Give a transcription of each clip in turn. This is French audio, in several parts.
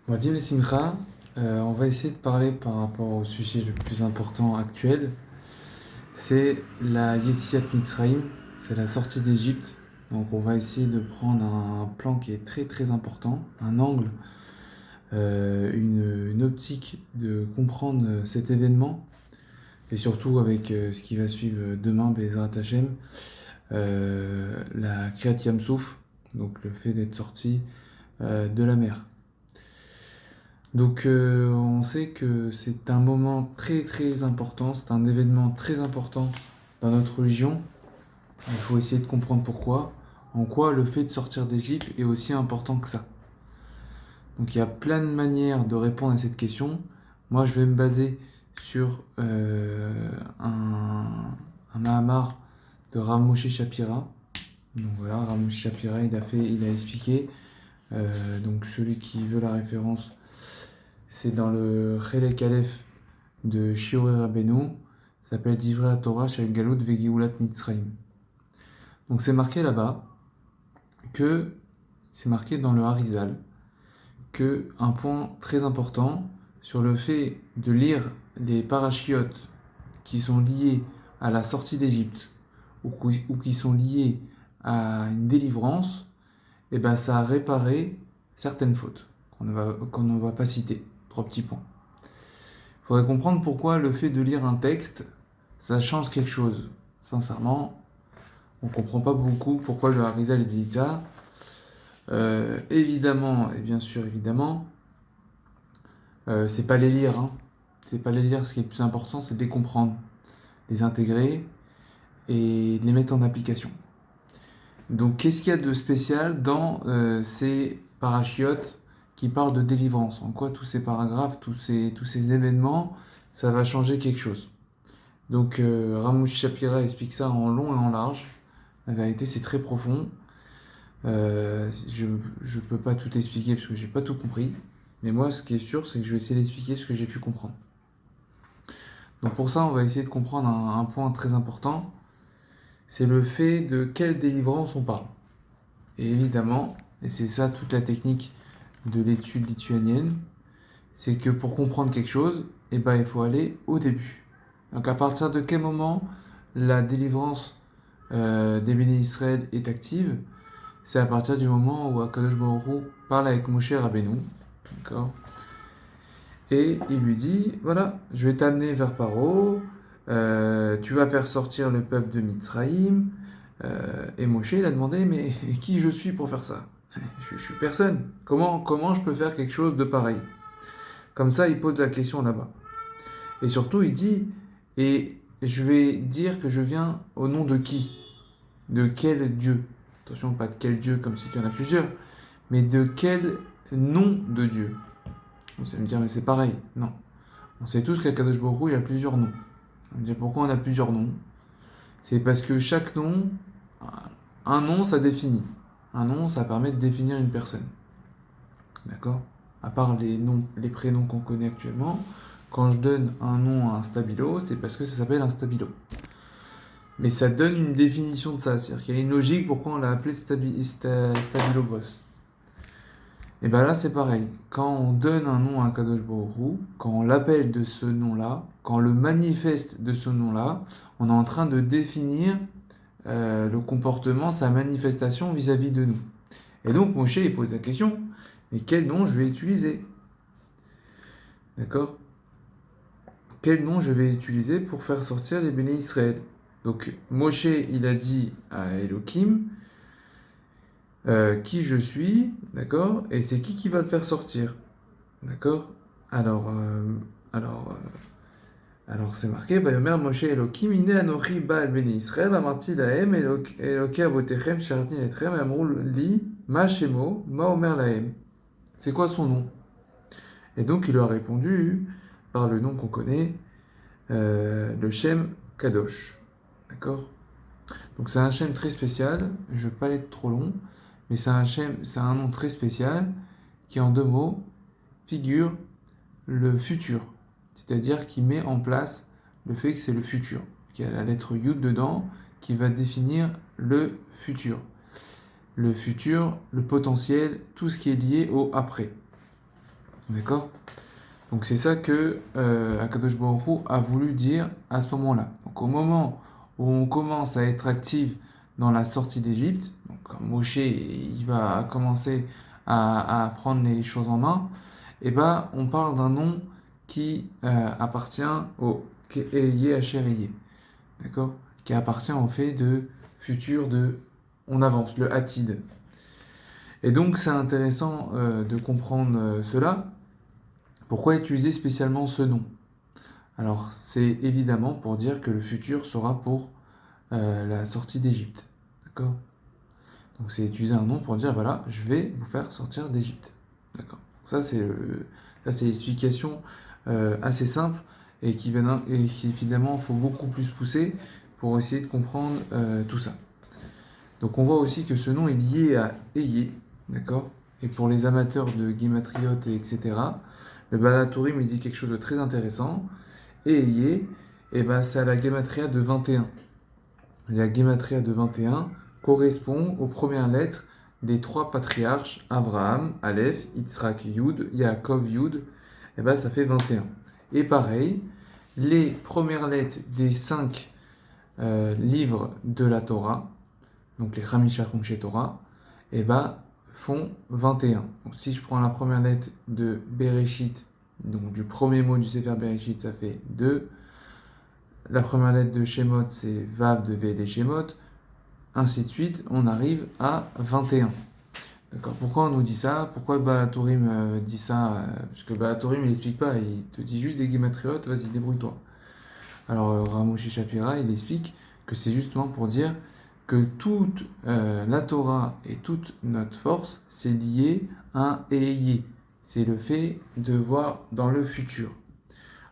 Moadim et Simcha, on va essayer de parler par rapport au sujet le plus important actuel. C'est la Yetziat Mitzrayim, c'est la sortie d'Égypte. Donc on va essayer de prendre un plan qui est très très important, un angle, une optique de comprendre cet événement, et surtout avec ce qui va suivre demain, Bezrat Hashem, la Kriyat Yam Souf, donc le fait d'être sorti de la mer. Donc on sait que c'est un moment très très important, c'est un événement très important dans notre religion. Il faut essayer de comprendre pourquoi, en quoi le fait de sortir d'Égypte est aussi important que ça. Donc il y a plein de manières de répondre à cette question. Moi je vais me baser sur un Mahamar de Rav Moshe Shapira. Donc voilà, Rav Moshe Shapira il a expliqué. Donc celui qui veut la référence, c'est dans le Chelek Aleph de Shioré Rabbeinu, ça s'appelle Divrei Torah Shel Galut Vegeulat Mitzrayim. Donc c'est marqué là-bas c'est marqué dans le Harizal, que un point très important sur le fait de lire les parachiotes qui sont liés à la sortie d'Égypte ou qui sont liés à une délivrance, et ben ça a réparé certaines fautes qu'on ne va pas citer. 3 petits points. Il faudrait comprendre pourquoi le fait de lire un texte, ça change quelque chose. Sincèrement, on ne comprend pas beaucoup pourquoi le Harizal dit ça. Évidemment, et bien sûr évidemment, c'est pas les lire. C'est pas les lire, ce qui est le plus important, c'est de les comprendre, les intégrer et de les mettre en application. Donc qu'est-ce qu'il y a de spécial dans ces parachiotes qui parlent de délivrance? En quoi tous ces paragraphes, tous ces événements, ça va changer quelque chose? Donc Rav Moshe Shapira explique ça en long et en large. La vérité, c'est très profond. Je ne peux pas tout expliquer parce que j'ai pas tout compris. Mais moi, ce qui est sûr, c'est que je vais essayer d'expliquer ce que j'ai pu comprendre. Donc pour ça, on va essayer de comprendre un point très important. C'est le fait de quelle délivrance on parle. Et évidemment, et c'est ça toute la technique de l'étude lituanienne, c'est que pour comprendre quelque chose, il faut aller au début. Donc à partir de quel moment la délivrance des béné Israël est active? C'est à partir du moment où Akadosh Baruch Hu parle avec Moshe Rabbeinu, d'accord? Et il lui dit, voilà, je vais t'amener vers Paro, tu vas faire sortir le peuple de Mitzraïm. Et Moshe, il a demandé, mais qui je suis pour faire ça? Je suis personne. Comment je peux faire quelque chose de pareil? Comme ça, il pose la question là-bas. Et surtout, il dit, et je vais dire que je viens au nom de qui? De quel Dieu? Attention, pas de quel Dieu comme si il y en a plusieurs, mais de quel nom de Dieu? Vous allez me dire, mais c'est pareil. Non. On sait tous qu'à Kadosh Baruch Hu, il y a plusieurs noms. On me dit, pourquoi on a plusieurs noms? C'est parce que chaque nom, un nom, ça définit. Un nom, ça permet de définir une personne. D'accord? À part les noms, les prénoms qu'on connaît actuellement, quand je donne un nom à un stabilo, c'est parce que ça s'appelle un stabilo. Mais ça donne une définition de ça, c'est-à-dire qu'il y a une logique pourquoi on l'a appelé stabilo boss. Et bien là, c'est pareil. Quand on donne un nom à un Kadosh Baruch Hu, quand on l'appelle de ce nom-là, quand on le manifeste de ce nom-là, on est en train de définir le comportement, sa manifestation vis-à-vis de nous. Et donc Moshe, il pose la question, mais quel nom je vais utiliser? D'accord? Quel nom je vais utiliser pour faire sortir les béné Israël? Donc Moshe, il a dit à Elohim, qui je suis, d'accord? Et c'est qui va le faire sortir, d'accord? Alors, c'est marqué, Vayomer Moshe Elohim, Ine Anochi Baal Beni Israël, Amarti Lahem, Eloki Avotechem, Sharni Etrem, Amrou Li, Ma Shemo, Ma Omer Lahem. C'est quoi son nom? Et donc il leur a répondu par le nom qu'on connaît, le Shem Kadosh, d'accord? Donc c'est un Shem très spécial, je ne veux pas être trop long, mais c'est un nom très spécial qui en 2 mots figure le futur, c'est-à-dire qui met en place le fait que c'est le futur, qu'il y a la lettre Yud dedans qui va définir le futur, le potentiel, tout ce qui est lié au après. D'accord? Donc c'est ça que Akadosh Baruch Hu a voulu dire à ce moment-là. Donc au moment où on commence à être actif dans la sortie d'Égypte, donc quand Moshe il va commencer à prendre les choses en main, et ben on parle d'un nom qui appartient au Eye Asher Eye, d'accord? Qui appartient au fait de futur de on avance, le Hatid. Et donc c'est intéressant de comprendre cela. Pourquoi utiliser spécialement ce nom? Alors, c'est évidemment pour dire que le futur sera pour la sortie d'Égypte. D'accord? Donc, c'est utiliser un nom pour dire voilà, je vais vous faire sortir d'Égypte. D'accord? Ça, c'est l'explication assez simple et qui finalement, il faut beaucoup plus pousser pour essayer de comprendre tout ça. Donc, on voit aussi que ce nom est lié à Eye. D'accord? Et pour les amateurs de guématriotes, etc., le Baal HaTurim, il dit quelque chose de très intéressant. Et Eye, et ben, c'est à la Gematria de 21. La Gematria de 21 correspond aux premières lettres des trois patriarches, Abraham, Aleph, Yitzhak, Yud, Yaakov, Yud, et ben, ça fait 21. Et pareil, les premières lettres des 5 livres de la Torah, donc les Chamisha Chumshe Torah, et ben, font 21. Donc si je prends la première lettre de Bereshit, donc du premier mot du Sefer Bereshit, ça fait 2. La première lettre de Shemot, c'est Vav de V des Shemot. Ainsi de suite, on arrive à 21. D'accord? Pourquoi on nous dit ça? Pourquoi Baal HaTurim dit ça? Parce que Baal HaTurim, il explique pas, il te dit juste des guématriotes, vas-y, débrouille-toi. Alors Ramoshi Shapira, il explique que c'est justement pour dire que toute la Torah et toute notre force, c'est lié à un Eyé. C'est le fait de voir dans le futur.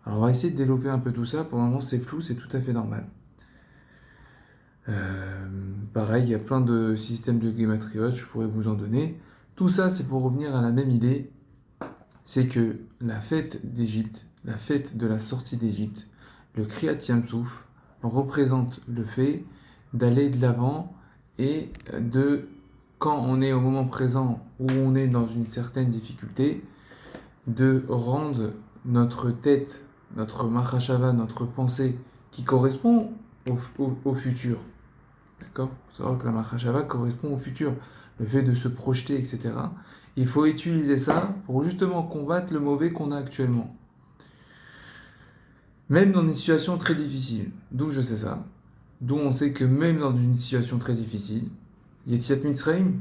Alors on va essayer de développer un peu tout ça. Pour le moment, c'est flou, c'est tout à fait normal. Pareil, il y a plein de systèmes de guématriotes, je pourrais vous en donner. Tout ça, c'est pour revenir à la même idée. C'est que la fête d'Égypte, la fête de la sortie d'Égypte, le Kriyat Yam Souf, représente le fait d'aller de l'avant et de, quand on est au moment présent où on est dans une certaine difficulté, de rendre notre tête, notre machashava, notre pensée qui correspond au futur. D'accord? Il faut savoir que la machashava correspond au futur, le fait de se projeter, etc. Il faut utiliser ça pour justement combattre le mauvais qu'on a actuellement. Même dans une situation très difficile. D'où je sais ça? D'où on sait que même dans une situation très difficile, Yetziat Mitzrayim,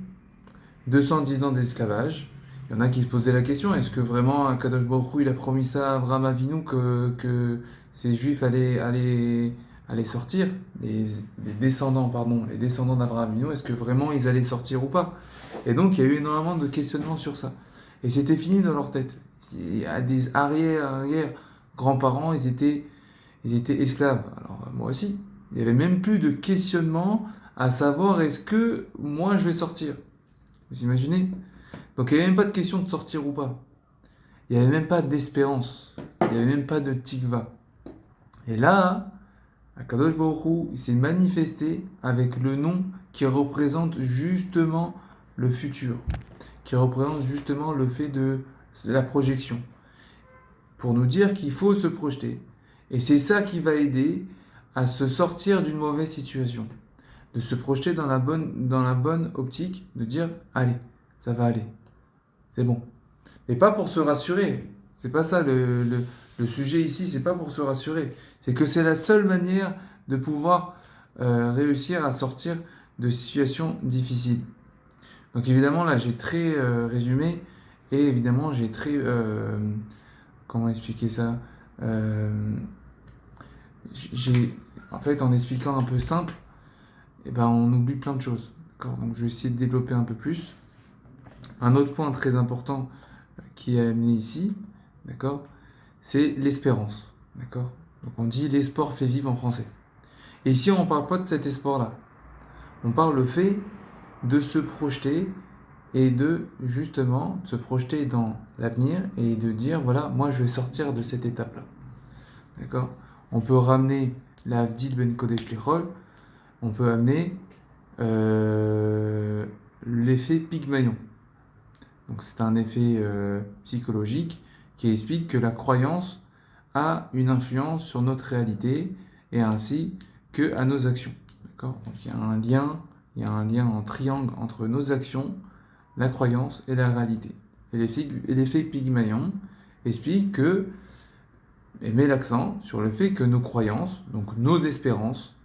210 ans d'esclavage, il y en a qui se posaient la question, est-ce que vraiment Akadosh Baruch Hu, il a promis ça à Avraham Avinu que ces juifs allaient sortir, les descendants d'Avraham Avinu, est-ce que vraiment ils allaient sortir ou pas? Et donc il y a eu énormément de questionnements sur ça. Et c'était fini dans leur tête. Il y a des arrière grands-parents, ils étaient esclaves. Alors moi aussi. Il n'y avait même plus de questionnement à savoir est-ce que moi je vais sortir. Vous imaginez? Donc il n'y avait même pas de question de sortir ou pas. Il n'y avait même pas d'espérance. Il n'y avait même pas de tikva. Et là, Akadosh Baruch Hu, il s'est manifesté avec le nom qui représente justement le futur, qui représente justement le fait de la projection, pour nous dire qu'il faut se projeter. Et c'est ça qui va aider à se sortir d'une mauvaise situation, de se projeter dans la bonne optique, de dire allez, ça va aller, c'est bon. Mais pas pour se rassurer, c'est pas ça le sujet ici, c'est pas pour se rassurer, c'est que c'est la seule manière de pouvoir réussir à sortir de situations difficiles. Donc évidemment là j'ai très résumé et évidemment j'ai très comment expliquer ça en fait en expliquant un peu simple, eh ben, on oublie plein de choses. D'accord? Donc je vais essayer de développer un peu plus. Un autre point très important qui est amené ici, d'accord, c'est l'espérance. D'accord? Donc on dit l'espoir fait vivre en français. Et ici on ne parle pas de cet espoir-là. On parle le fait de se projeter et de justement se projeter dans l'avenir et de dire voilà, moi je vais sortir de cette étape-là. D'accord? On peut ramener la Avdil Ben Kodesh Lechol, on peut amener l'effet Pygmalion. Donc c'est un effet psychologique qui explique que la croyance a une influence sur notre réalité et ainsi que à nos actions. D'accord ? Donc il y a un lien en triangle entre nos actions, la croyance et la réalité. Et l'effet Pygmalion explique que, et met l'accent sur le fait que nos croyances, donc nos espérances,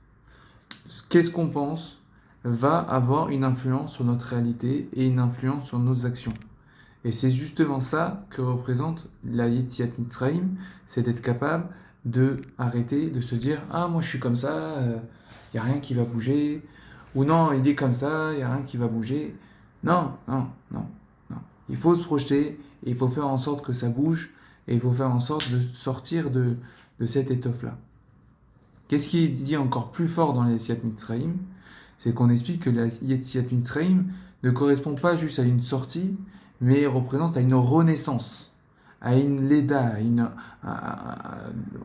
qu'est-ce qu'on pense, va avoir une influence sur notre réalité et une influence sur nos actions. Et c'est justement ça que représente la Yetziat Mitzrayim, c'est d'être capable de arrêter, de se dire « Ah, moi je suis comme ça, il n'y a rien qui va bouger », ou « Non, il est comme ça, il n'y a rien qui va bouger ». Non, non, non, non. Il faut se projeter, et il faut faire en sorte que ça bouge, et il faut faire en sorte de sortir de cette étoffe-là. Qu'est-ce qui est dit encore plus fort dans la Yetziat Mitzrayim ? C'est qu'on explique que la Yetziat Mitzrayim ne correspond pas juste à une sortie, mais représente à une renaissance, à une leda,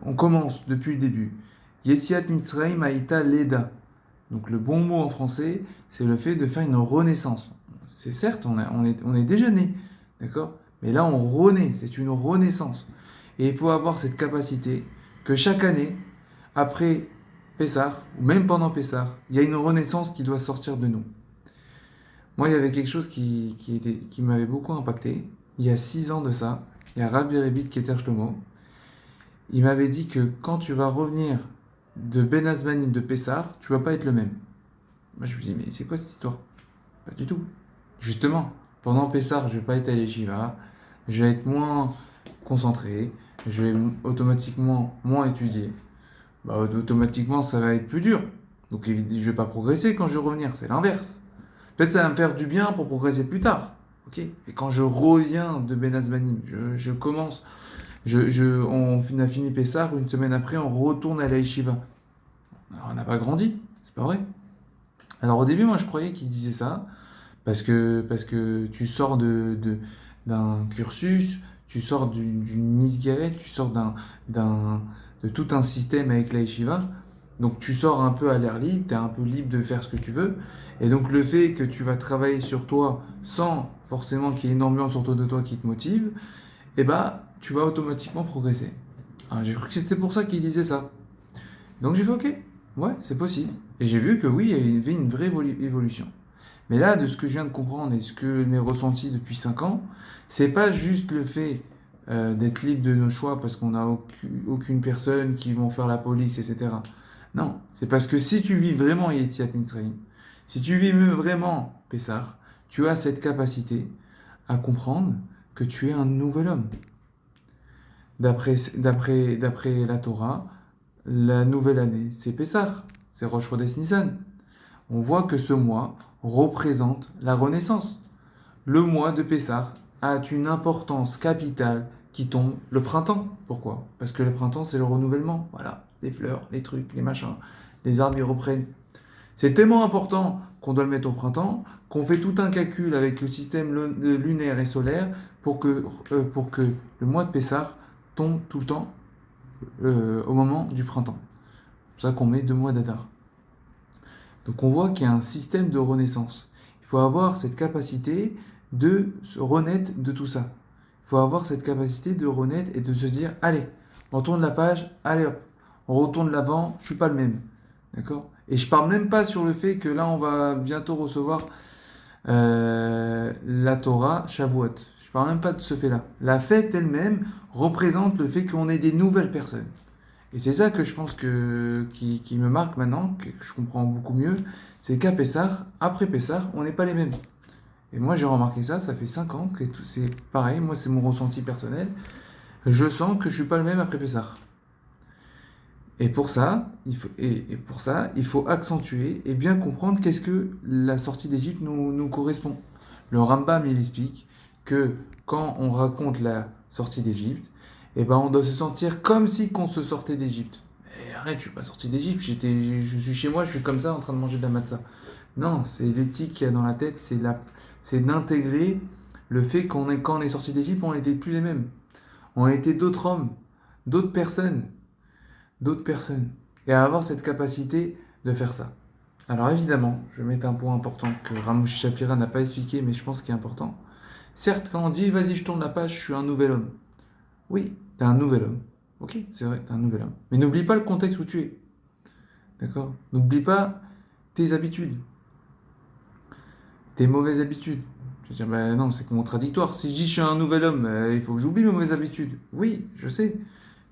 on commence depuis le début. Yetziat Mitzrayim Haïta leda. Donc le bon mot en français, c'est le fait de faire une renaissance. C'est certes, on est déjà né, d'accord ? Mais là, on renaît, c'est une renaissance. Et il faut avoir cette capacité que chaque année, après Pessah, ou même pendant Pessah, il y a une renaissance qui doit sortir de nous. Moi, il y avait quelque chose qui m'avait beaucoup impacté. Il y a 6 ans de ça, il y a Rabbi Rebbe Keter Shlomo. Il m'avait dit que quand tu vas revenir de Ben Azmanim de Pessah, tu vas pas être le même. Moi, je me dis, mais c'est quoi cette histoire ? Pas du tout. Justement, pendant Pessah, je vais pas être à l'Yeshiva, je vais être moins concentré, je vais automatiquement moins étudier. Automatiquement, ça va être plus dur. Donc, je vais pas progresser quand je vais revenir, c'est l'inverse. Peut-être ça va me faire du bien pour progresser plus tard. Okay. Et quand je reviens de Ben Azmanim, je commence, on a fini Pessah, une semaine après, on retourne à la Yeshiva. Alors, on n'a pas grandi, c'est pas vrai. Alors au début, moi je croyais qu'il disait ça, parce que tu sors d'un cursus, tu sors d'une misguérette, tu sors de tout un système avec la Yeshiva. Donc tu sors un peu à l'air libre, tu es un peu libre de faire ce que tu veux. Et donc le fait que tu vas travailler sur toi sans forcément qu'il y ait une ambiance autour de toi qui te motive, tu vas automatiquement progresser. Alors, j'ai cru que c'était pour ça qu'il disait ça. Donc j'ai fait ok, ouais, c'est possible. Et j'ai vu que oui, il y avait une vraie évolution. Mais là, de ce que je viens de comprendre et ce que j'ai ressenti depuis 5 ans, c'est pas juste le fait d'être libre de nos choix parce qu'on n'a aucune personne qui va faire la police, etc. Non, c'est parce que si tu vis vraiment Yetziat Mitzrayim, si tu vis vraiment Pessah, tu as cette capacité à comprendre que tu es un nouvel homme. D'après la Torah, la nouvelle année, c'est Pessah, c'est Rosh Chodesh Nissan. On voit que ce mois représente la renaissance. Le mois de Pessah a une importance capitale qui tombe le printemps. Pourquoi ? Parce que le printemps, c'est le renouvellement. Voilà, les fleurs, les trucs, les machins, les arbres, ils reprennent. C'est tellement important qu'on doit le mettre au printemps, qu'on fait tout un calcul avec le système lunaire et solaire pour que le mois de Pessah tombe tout le temps au moment du printemps. C'est pour ça qu'on met 2 mois d'Adar. Donc on voit qu'il y a un système de renaissance. Il faut avoir cette capacité de se renaître de tout ça. Il faut avoir cette capacité de renaître et de se dire, allez, on tourne la page, allez hop, on retourne l'avant, je suis pas le même. D'accord ? Et je parle même pas sur le fait que là on va bientôt recevoir la Torah Shavuot. Je parle même pas de ce fait-là. La fête elle-même représente le fait qu'on est des nouvelles personnes. Et c'est ça que je pense qui me marque maintenant, que je comprends beaucoup mieux, c'est qu'à Pessah, après Pessah, on n'est pas les mêmes. Et moi j'ai remarqué ça fait 5 ans, c'est pareil, moi c'est mon ressenti personnel, je sens que je suis pas le même après Pessah. Et pour ça, il faut accentuer et bien comprendre qu'est-ce que la sortie d'Égypte nous correspond. Le Rambam, il explique que quand on raconte la sortie d'Égypte, on doit se sentir comme si qu'on se sortait d'Égypte. Et arrête, je suis pas sorti d'Égypte, je suis chez moi, je suis comme ça en train de manger de la matzah. Non, c'est l'éthique qu'il y a dans la tête, c'est d'intégrer le fait quand on est sorti d'Égypte, on n'était plus les mêmes. On était d'autres hommes, d'autres personnes. Et à avoir cette capacité de faire ça. Alors évidemment, je vais mettre un point important que Ramouchi Shapira n'a pas expliqué, mais je pense qu'il est important, Certes, quand on dit, vas-y, je tourne la page, je suis un nouvel homme. Oui, t'es un nouvel homme. Ok, c'est vrai, t'es un nouvel homme. Mais n'oublie pas le contexte où tu es. D'accord? N'oublie pas tes habitudes, tes mauvaises habitudes. Je veux dire, ben non, c'est contradictoire. Si je dis je suis un nouvel homme, il faut que j'oublie mes mauvaises habitudes. Oui, je sais.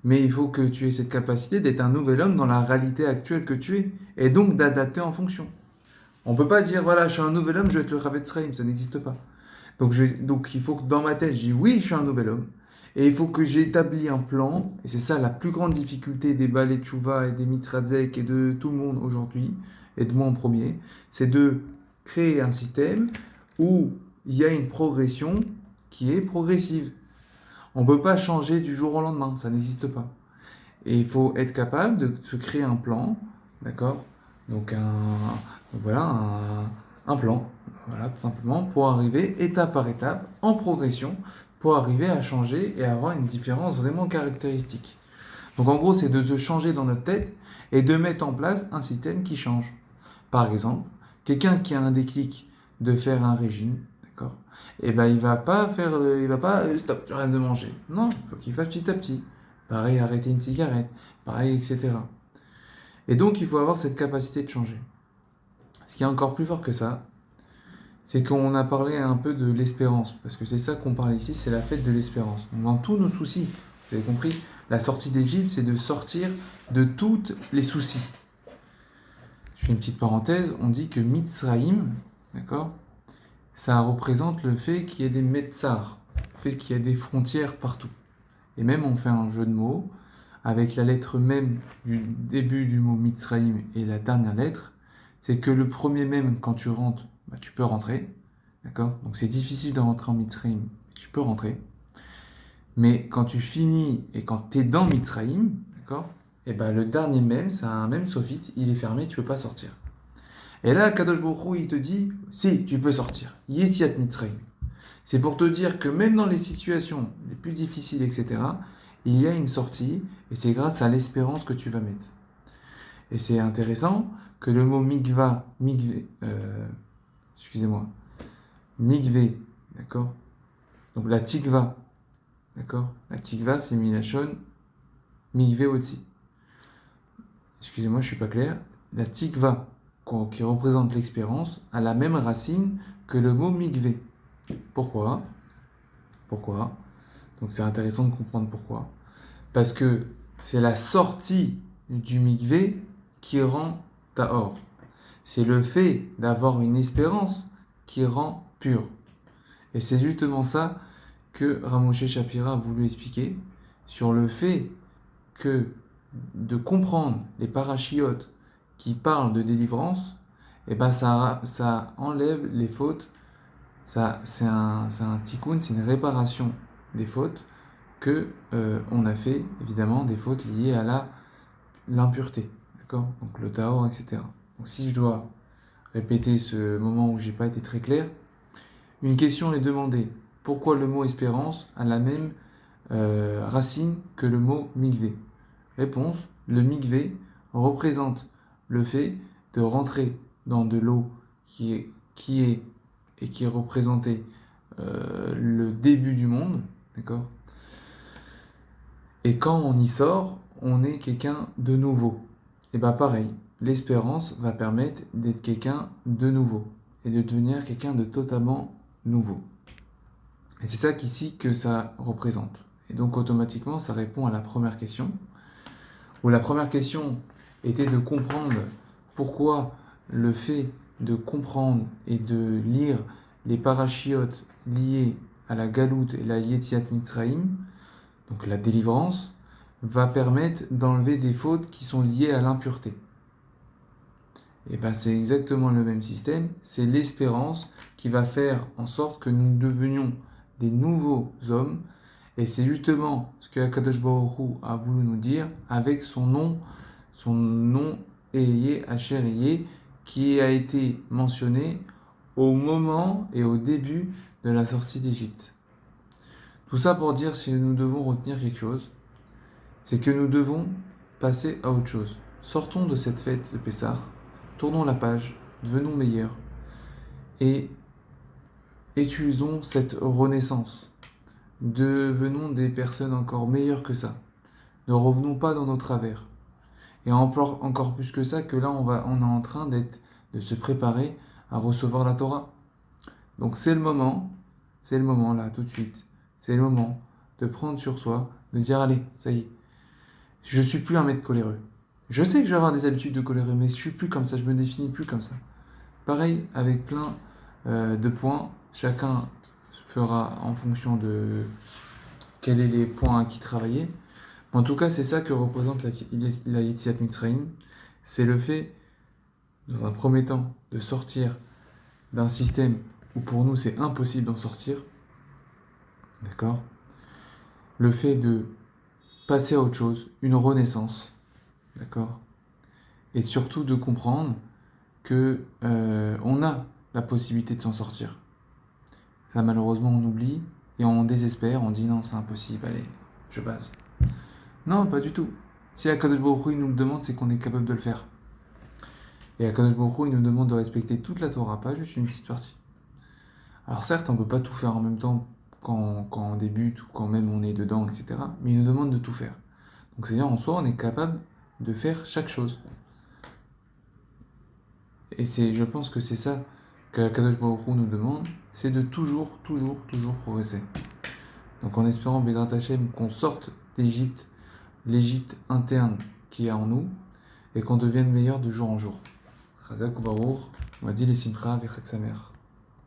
Mais il faut que tu aies cette capacité d'être un nouvel homme dans la réalité actuelle que tu es. Et donc d'adapter en fonction. On peut pas dire, voilà, je suis un nouvel homme, je vais être le Ravet Sraim, ça n'existe pas. Donc il faut que dans ma tête, je dis oui, je suis un nouvel homme. Et il faut que j'établis un plan, et c'est ça la plus grande difficulté des Balei Tchouva et des Mitradzek et de tout le monde aujourd'hui, et de moi en premier, c'est de créer un système où il y a une progression qui est progressive. On ne peut pas changer du jour au lendemain, ça n'existe pas. Et il faut être capable de se créer un plan, d'accord? Donc voilà, un plan, voilà, tout simplement, pour arriver étape par étape, en progression, pour arriver à changer et avoir une différence vraiment caractéristique. Donc en gros, c'est de se changer dans notre tête et de mettre en place un système qui change. Par exemple, quelqu'un qui a un déclic de faire un régime, d'accord? Et ben il va pas faire, il va pas stop, j'arrête de manger. Non, il faut qu'il fasse petit à petit. Pareil, arrêter une cigarette, pareil, etc. Et donc il faut avoir cette capacité de changer. Ce qui est encore plus fort que ça, c'est qu'on a parlé un peu de l'espérance, parce que c'est ça qu'on parle ici, c'est la fête de l'espérance. Donc dans tous nos soucis, vous avez compris, la sortie d'Égypte, c'est de sortir de tous les soucis. Je fais une petite parenthèse, on dit que Mitzraïm, d'accord, ça représente le fait qu'il y ait des Metzar, le fait qu'il y ait des frontières partout. Et même on fait un jeu de mots avec la lettre même du début du mot Mitzraïm et la dernière lettre, c'est que le premier même, quand tu rentres, bah, tu peux rentrer, d'accord? Donc c'est difficile de rentrer en Mitzraïm, tu peux rentrer. Mais quand tu finis et quand tu es dans Mitzraïm, d'accord? Et ben le dernier même, c'est un même sophite, il est fermé, tu peux pas sortir. Et là, Kadosh Baruch Hu, il te dit, si, tu peux sortir. Yetiat Mitzraïm. C'est pour te dire que même dans les situations les plus difficiles, etc., il y a une sortie, et c'est grâce à l'espérance que tu vas mettre. Et c'est intéressant que le mot mikvé, d'accord? Donc la tikva, d'accord? La tikva, c'est milachon, mikvé otsi. Excusez-moi, je ne suis pas clair. La tikva, qui représente l'expérience, a la même racine que le mot mikvé. Pourquoi? Donc c'est intéressant de comprendre pourquoi. Parce que c'est la sortie du mikvé qui rend tahor. C'est le fait d'avoir une espérance qui rend pur. Et c'est justement ça que Ramoshe Shapira a voulu expliquer sur le fait que de comprendre les parachiotes qui parlent de délivrance, et ben ça enlève les fautes. C'est un tikkun, c'est une réparation des fautes que on a fait, évidemment, des fautes liées à l'impureté, d'accord? Donc le tahor, etc. Donc si je dois répéter ce moment où j'ai pas été très clair, une question est demandée. Pourquoi le mot espérance a la même racine que le mot mikvé? Réponse, le mikvé représente le fait de rentrer dans de l'eau qui est représenté le début du monde, d'accord? Et quand on y sort, on est quelqu'un de nouveau. Et bien pareil, l'espérance va permettre d'être quelqu'un de nouveau et de devenir quelqu'un de totalement nouveau. Et c'est ça qu'ici que ça représente. Et donc automatiquement, ça répond à la première question, où la première question était de comprendre pourquoi le fait de comprendre et de lire les parachiotes liés à la galoute et la Yetiat Mitzraïm, donc la délivrance, va permettre d'enlever des fautes qui sont liées à l'impureté. Et bien c'est exactement le même système, c'est l'espérance qui va faire en sorte que nous devenions des nouveaux hommes, et c'est justement ce que Akadosh Baruch Hu a voulu nous dire avec son nom Eyé, Asher Eyé, qui a été mentionné au moment et au début de la sortie d'Égypte. Tout ça pour dire si nous devons retenir quelque chose, c'est que nous devons passer à autre chose. Sortons de cette fête de Pessah, tournons la page, devenons meilleurs et utilisons cette renaissance. Devenons des personnes encore meilleures que ça. Ne revenons pas dans nos travers. Et encore plus que ça, que là, on est en train de se préparer à recevoir la Torah. Donc c'est le moment là, tout de suite, c'est le moment de prendre sur soi, de dire allez, ça y est, je suis plus un mec coléreux. Je sais que je vais avoir des habitudes de coléreux, mais je suis plus comme ça, je me définis plus comme ça. Pareil avec plein de points, chacun fera en fonction de quels sont les points à qui travailler. En tout cas, c'est ça que représente la Yetziat Mitzrayim, c'est le fait, dans un premier temps, de sortir d'un système où pour nous c'est impossible d'en sortir, d'accord? Le fait de passer à autre chose, une renaissance, d'accord? Et surtout de comprendre que on a la possibilité de s'en sortir. Ça malheureusement on oublie et on désespère, on dit non c'est impossible, allez, je passe. Non, pas du tout. Si Akadosh Baruch Hu il nous le demande, c'est qu'on est capable de le faire. Et Akadosh Baruch Hu il nous demande de respecter toute la Torah, pas juste une petite partie. Alors certes, on ne peut pas tout faire en même temps quand on débute ou quand même on est dedans, etc. Mais il nous demande de tout faire. Donc c'est-à-dire en soi, on est capable de faire chaque chose. Et je pense que c'est ça que Kadosh Baruch Hu nous demande, c'est de toujours progresser. Donc en espérant, Bédrat Hashem, qu'on sorte d'Égypte, l'Égypte interne qui est en nous, et qu'on devienne meilleur de jour en jour. Chazak ou Baruch, on va dire les Simcha avec Chag Sameach.